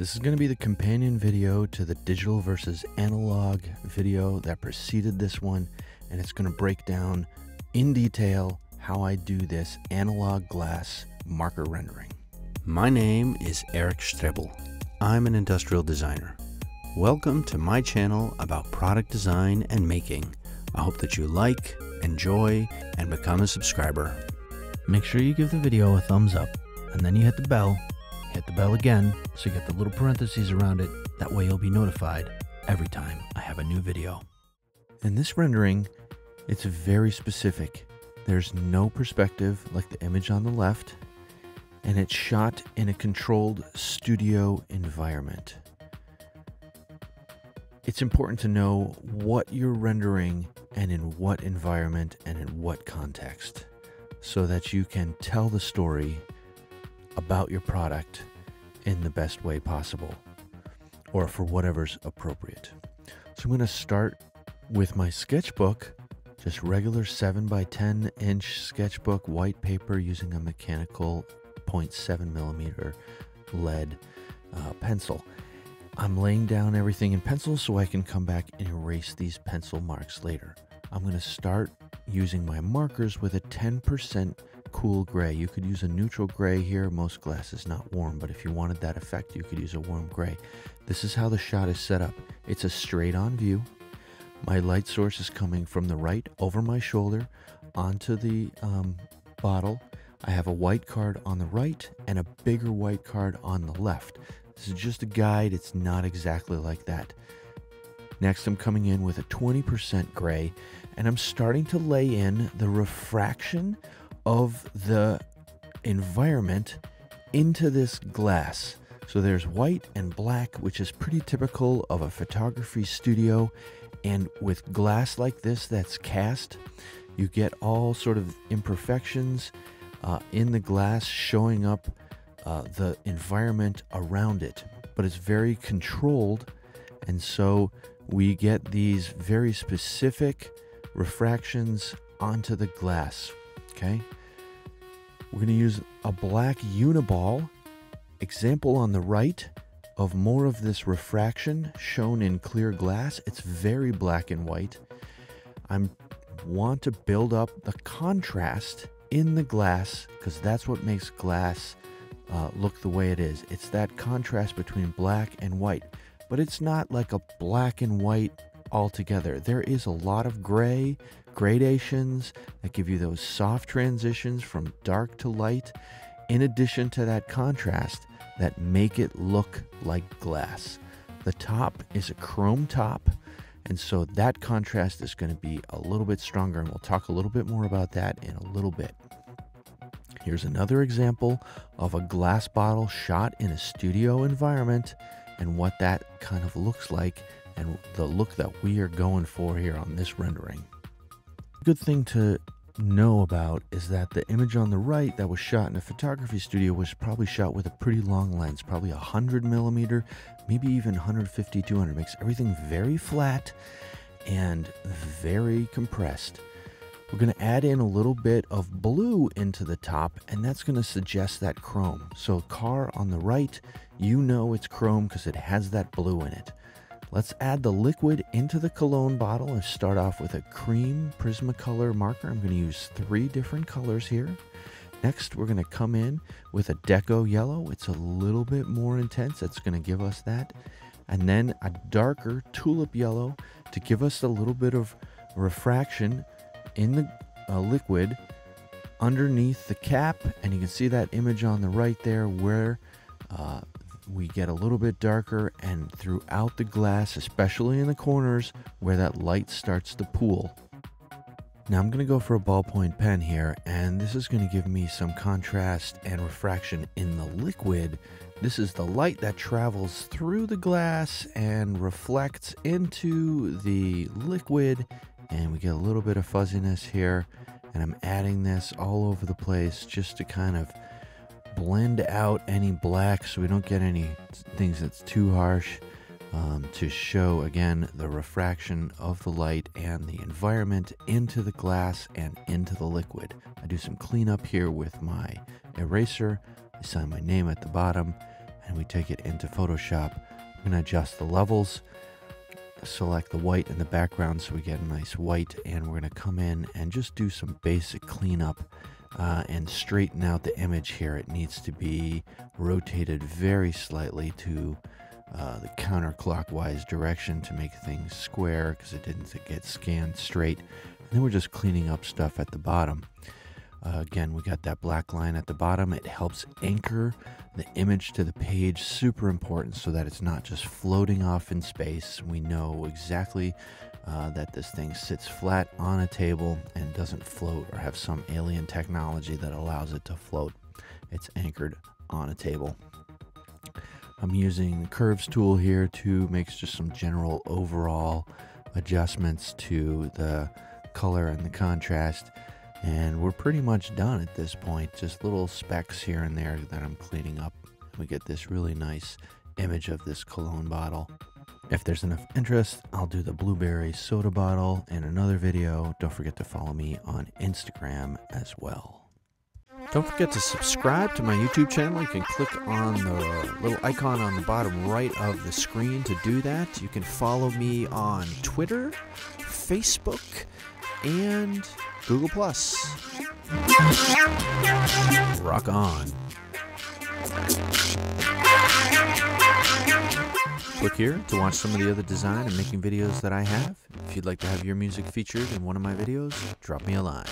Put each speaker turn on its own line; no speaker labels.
This is going to be the companion video to the digital versus analog video that preceded this one, and it's going to break down in detail how I do this analog glass marker rendering. My name is Eric Strebel. I'm an industrial designer. Welcome to my channel about product design and making. I hope that you like, enjoy, and become a subscriber. Make sure you give the video a thumbs up, and then you hit the bell again, so you get the little parentheses around it. That way you'll be notified every time I have a new video. In this rendering, it's very specific. There's no perspective like the image on the left, and it's shot in a controlled studio environment. It's important to know what you're rendering and in what environment and in what context, so that you can tell the story about your product in the best way possible, or for whatever's appropriate. So I'm going to start with my sketchbook, just regular 7 by 10 inch sketchbook, white paper, using a mechanical 0.7 millimeter lead pencil. I'm laying down everything in pencil so I can come back and erase these pencil marks later. I'm going to start using my markers with a 10% cool gray. You could use a neutral gray here. Most glass is not warm, but if you wanted that effect, you could use a warm gray. This is how the shot is set up. It's a straight on view. My light source is coming from the right over my shoulder onto the bottle. I have a white card on the right and a bigger white card on the left. This is just a guide. It's not exactly like that. Next, I'm coming in with a 20% gray, and I'm starting to lay in the refraction of the environment into this glass. So there's white and black, which is pretty typical of a photography studio. And with glass like this that's cast, you get all sort of imperfections in the glass showing up the environment around it. But it's very controlled, and so we get these very specific refractions onto the glass. Okay, we're going to use a black uniball example on the right of more of this refraction shown in clear glass. It's very black and white. I want to build up the contrast in the glass because that's what makes glass look the way it is. It's that contrast between black and white, but it's not like a black and white altogether. There is a lot of gray gradations that give you those soft transitions from dark to light, in addition to that contrast that make it look like glass. The top is a chrome top, and so that contrast is going to be a little bit stronger, and we'll talk a little bit more about that in a little bit. Here's another example of a glass bottle shot in a studio environment and what that kind of looks like, and the look that we are going for here on this rendering. Good thing to know about is that the image on the right that was shot in a photography studio was probably shot with a pretty long lens, probably 100 millimeter, maybe even 150, 200. Makes everything very flat and very compressed. We're going to add in a little bit of blue into the top, and that's going to suggest that chrome. So car on the right, you know it's chrome because it has that blue in it. Let's add the liquid into the cologne bottle and start off with a cream Prismacolor marker. I'm going to use 3 different colors here. Next, we're going to come in with a Deco yellow. It's a little bit more intense. It's going to give us that. And then a darker tulip yellow to give us a little bit of refraction in the liquid underneath the cap. And you can see that image on the right there where we get a little bit darker, and throughout the glass, especially in the corners where that light starts to pool. Now I'm going to go for a ballpoint pen here, and this is going to give me some contrast and refraction in the liquid. This is the light that travels through the glass and reflects into the liquid, and we get a little bit of fuzziness here, and I'm adding this all over the place just to kind of blend out any black so we don't get any things that's too harsh, to show again the refraction of the light and the environment into the glass and into the liquid. I do some cleanup here with my eraser. I sign my name at the bottom, and we take it into Photoshop. We're going to adjust the levels, select the white in the background so we get a nice white, and we're going to come in and just do some basic cleanup and straighten out the image here. It needs to be rotated very slightly to the counterclockwise direction to make things square because it didn't get scanned straight. And then we're just cleaning up stuff at the bottom. Again, we got that black line at the bottom. It helps anchor the image to the page, super important, so that it's not just floating off in space. We know exactly that this thing sits flat on a table and doesn't float or have some alien technology that allows it to float. It's anchored on a table. I'm using the curves tool here to make just some general overall adjustments to the color and the contrast. And we're pretty much done at this point. Just little specks here and there that I'm cleaning up. We get this really nice image of this cologne bottle. If there's enough interest, I'll do the blueberry soda bottle in another video. Don't forget to follow me on Instagram as well. Don't forget to subscribe to my YouTube channel. You can click on the little icon on the bottom right of the screen to do that. You can follow me on Twitter, Facebook, and Google+. Rock on. Click here to watch some of the other design and making videos that I have. If you'd like to have your music featured in one of my videos, drop me a line.